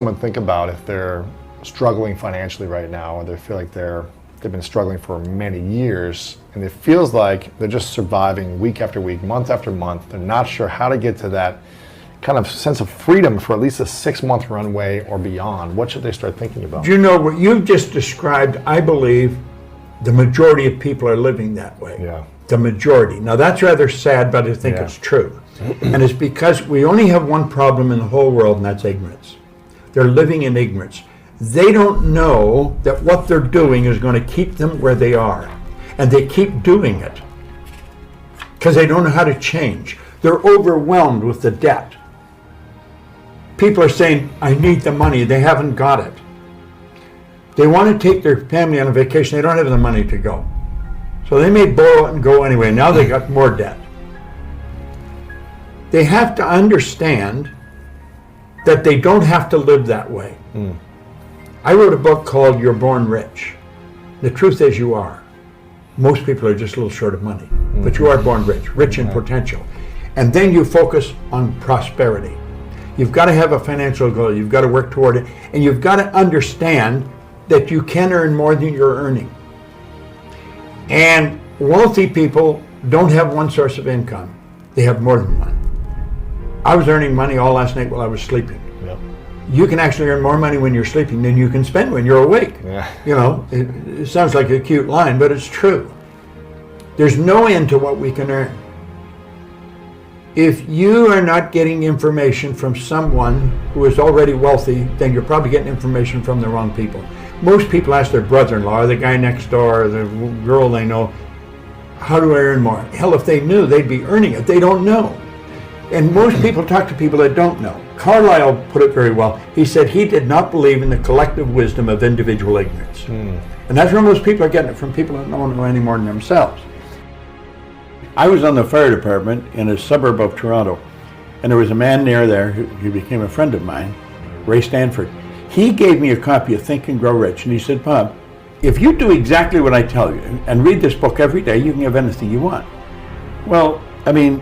Someone think about if they're struggling financially right now, or they feel like they've been struggling for many years, and it feels like they're just surviving week after week, month after month. They're not sure how to get to that kind of sense of freedom for at least a 6-month runway or beyond. What should they start thinking about? Do you know what you've just described? I believe the majority of people are living that way. Yeah. The majority. Now that's rather sad, but I think it's true. And it's because we only have one problem in the whole world, and that's ignorance. They're living in ignorance. They don't know that what they're doing is going to keep them where they are. And they keep doing it because they don't know how to change. They're overwhelmed with the debt. People are saying, I need the money. They haven't got it. They want to take their family on a vacation. They don't have the money to go. So they may borrow it and go anyway. Now they got more debt. They have to understand that they don't have to live that way. I wrote a book called You're Born Rich. The truth is you are. Most people are just a little short of money, but you are born rich, rich in potential. And then you focus on prosperity. You've got to have a financial goal. You've got to work toward it. And you've got to understand that you can earn more than you're earning. And wealthy people don't have one source of income. They have more than one. I was earning money all last night while I was sleeping. Yep. You can actually earn more money when you're sleeping than you can spend when you're awake. Yeah. You know, it sounds like a cute line, but it's true. There's no end to what we can earn. If you are not getting information from someone who is already wealthy, then you're probably getting information from the wrong people. Most people ask their brother-in-law, or the guy next door, or the girl they know, how do I earn more? Hell, if they knew, they'd be earning it. They don't know. And most people talk to people that don't know. Carlyle put it very well. He said he did not believe in the collective wisdom of individual ignorance. And that's where most people are getting it from, people that don't know any more than themselves. I was on the fire department in a suburb of Toronto, and there was a man near there who became a friend of mine, Ray Stanford. He gave me a copy of Think and Grow Rich, and he said, Bob, if you do exactly what I tell you and read this book every day, you can have anything you want. Well, I mean,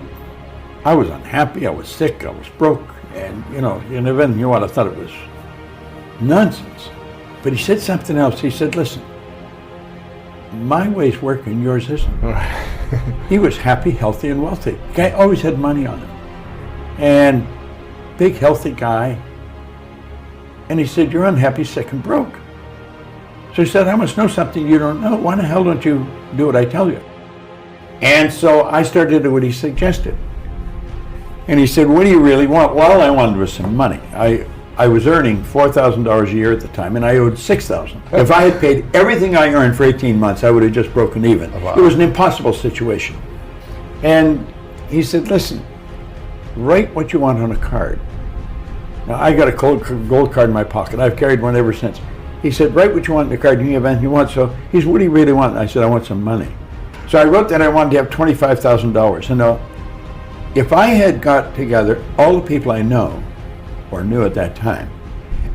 I was unhappy, I was sick, I was broke, and you know, and if anything you want, I thought it was nonsense. But he said something else. He said, listen, my way's working, yours isn't. He was happy, healthy, and wealthy. The guy always had money on him. And big, healthy guy. And he said, you're unhappy, sick, and broke. So he said, I must know something you don't know. Why the hell don't you do what I tell you? And so I started to do what he suggested. And he said, what do you really want? Well, all I wanted was some money. I was earning $4,000 a year at the time, and I owed $6,000. If I had paid everything I earned for 18 months, I would have just broken even. Oh, wow. It was an impossible situation. And he said, listen, write what you want on a card. Now, I got a gold card in my pocket. I've carried one ever since. He said, write what you want on the card. You can have anything you want. So he said, what do you really want? And I said, I want some money. So I wrote that I wanted to have $25,000. And now, if I had got together all the people I know, or knew at that time,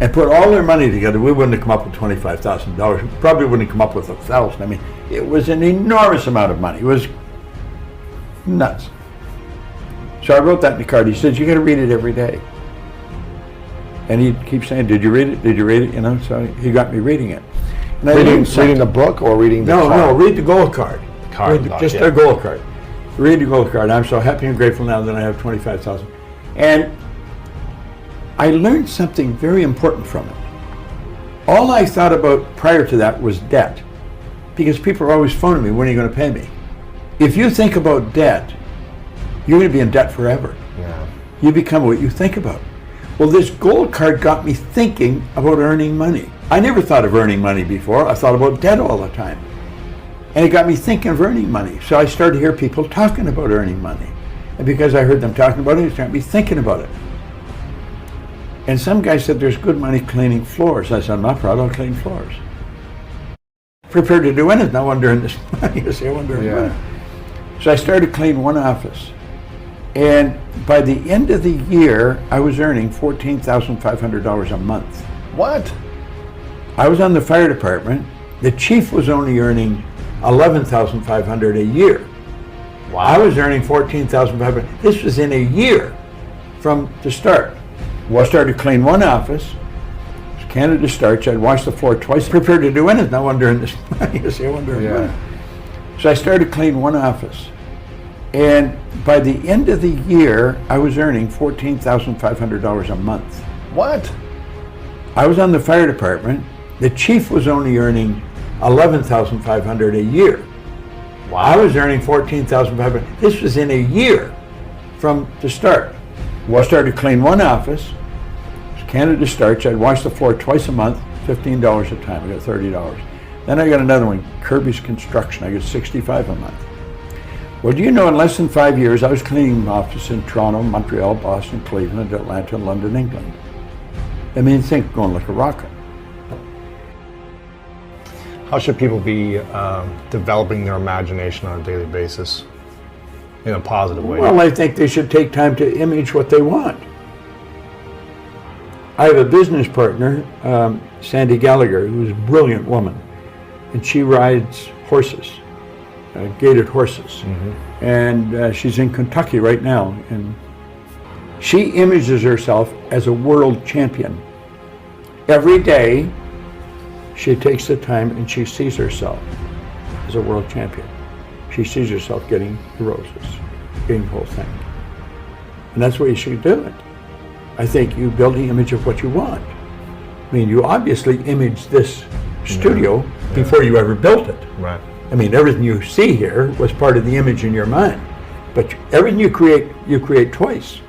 and put all their money together, we wouldn't have come up with $25,000. We probably wouldn't have come up with $1,000. I mean, it was an enormous amount of money. It was nuts. So I wrote that in the card. He says, you got to read it every day. And he'd keep saying, did you read it? Did you read it? You know, so he got me reading it. And Reading the book or reading the card? No, read the gold card. Just their gold card. Read the gold card. I'm so happy and grateful now that I have 25,000. And I learned something very important from it. All I thought about prior to that was debt, because people are always phoning me, when are you going to pay me? If you think about debt, you're going to be in debt forever. Yeah. You become what you think about. Well, this gold card got me thinking about earning money. I never thought of earning money before. I thought about debt all the time. And it got me thinking of earning money. So I started to hear people talking about earning money. And because I heard them talking about it got me thinking about it. And some guy said, there's good money cleaning floors. I said, I'm not proud, I'll clean floors. Prepared to do anything. I want to earn this money. I want to earn money. So I started cleaning one office. And by the end of the year, I was earning $14,500 a month. What? I was on the fire department. The chief was only earning $11,500 a year. Wow. I was earning $14,500. This was in a year from the start. I started to clean one office, Canada starch. I'd wash the floor twice. Prepared to do anything. I wonder in this money. You see, I wonder. Yeah. So I started cleaning one office, and by the end of the year, I was earning $14,500 a month. What? I was on the fire department. The chief was only earning $11,500 a year. Wow. I was earning $14,500. This was in a year from the start. I started cleaning one office. It was Canada Starch. I'd wash the floor twice a month, $15 a time. I got $30. Then I got another one, Kirby's Construction. I got $65 a month. Well, do you know, in less than 5 years, I was cleaning an office in Toronto, Montreal, Boston, Cleveland, Atlanta, and London, England. I mean, think going like a rocket. How should people be developing their imagination on a daily basis in a positive way? Well, I think they should take time to image what they want. I have a business partner, Sandy Gallagher, who's a brilliant woman, and she rides horses, gaited horses. And she's in Kentucky right now, and she images herself as a world champion. Every day, she takes the time and she sees herself as a world champion. She sees herself getting the roses, getting the whole thing. And that's what you should do it. I think you build the image of what you want. I mean, you obviously imaged this studio before you ever built it. Right. I mean, everything you see here was part of the image in your mind. But everything you create twice.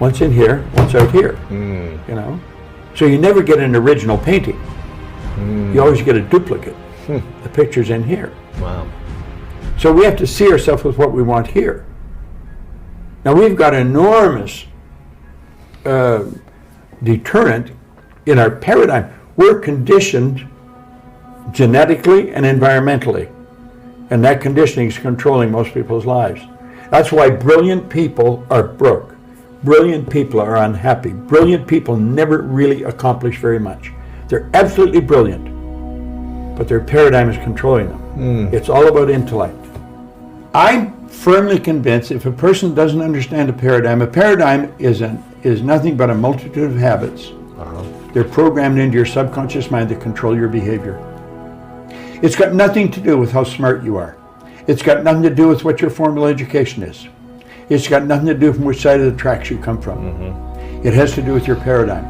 Once in here, once out here, you know? So you never get an original painting. You always get a duplicate. The picture's in here. Wow. So we have to see ourselves with what we want here. Now we've got enormous deterrent in our paradigm. We're conditioned genetically and environmentally. And that conditioning is controlling most people's lives. That's why brilliant people are broke. Brilliant people are unhappy. Brilliant people never really accomplish very much. They're absolutely brilliant, but their paradigm is controlling them. It's all about intellect. I'm firmly convinced if a person doesn't understand a paradigm is nothing but a multitude of habits. They're programmed into your subconscious mind that control your behavior. It's got nothing to do with how smart you are. It's got nothing to do with what your formal education is. It's got nothing to do from which side of the tracks you come from. It has to do with your paradigm.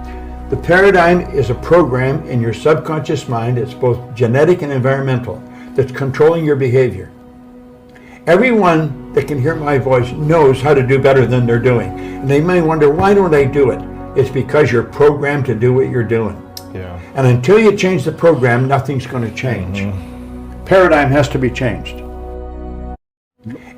The paradigm is a program in your subconscious mind. It's both genetic and environmental that's controlling your behavior. Everyone that can hear my voice knows how to do better than they're doing. And they may wonder, why don't I do it? It's because you're programmed to do what you're doing. Yeah. And until you change the program, nothing's going to change. Paradigm has to be changed.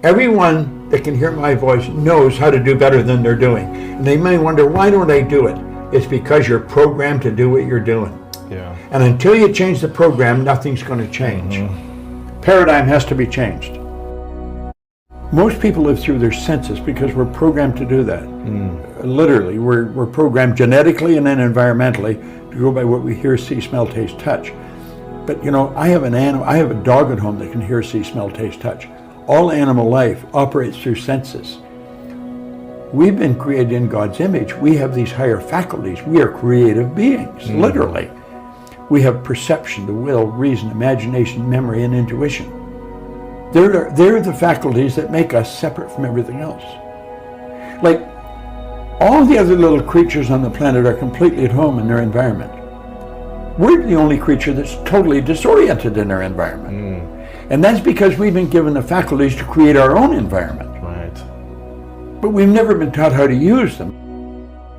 Everyone that can hear my voice knows how to do better than they're doing. And they may wonder, why don't I do it? It's because you're programmed to do what you're doing. Yeah. And until you change the program, nothing's going to change. Paradigm has to be changed. Most people live through their senses because we're programmed to do that. Literally, we're programmed genetically and then environmentally to go by what we hear, see, smell, taste, touch. But you know, I have a dog at home that can hear, see, smell, taste, touch. All animal life operates through senses. We've been created in God's image. We have these higher faculties. We are creative beings, literally. We have perception, the will, reason, imagination, memory, and intuition. They're the faculties that make us separate from everything else. Like, all the other little creatures on the planet are completely at home in their environment. We're the only creature that's totally disoriented in our environment. And that's because we've been given the faculties to create our own environment. Right. But we've never been taught how to use them.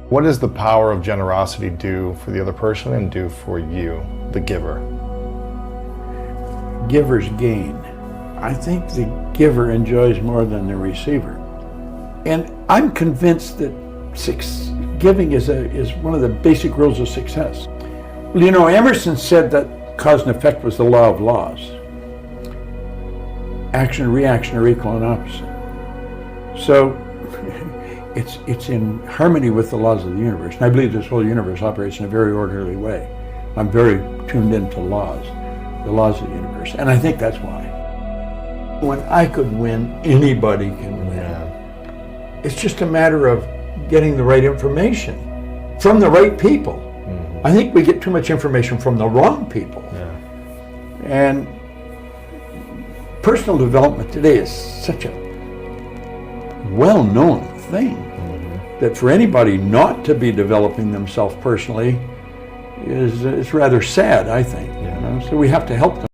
What does the power of generosity do for the other person and do for you, the giver? Givers gain. I think the giver enjoys more than the receiver. And I'm convinced that giving is one of the basic rules of success. Well, you know, Emerson said that cause and effect was the law of laws. Action and reaction are equal and opposite. So it's in harmony with the laws of the universe. And I believe this whole universe operates in a very orderly way. I'm very tuned into laws, the laws of the universe. And I think that's why. When I could win, anybody can win. It's just a matter of getting the right information from the right people. I think we get too much information from the wrong people. Yeah. And personal development today is such a well-known thing that for anybody not to be developing themselves personally is rather sad, I think. Yeah. You know? So we have to help them.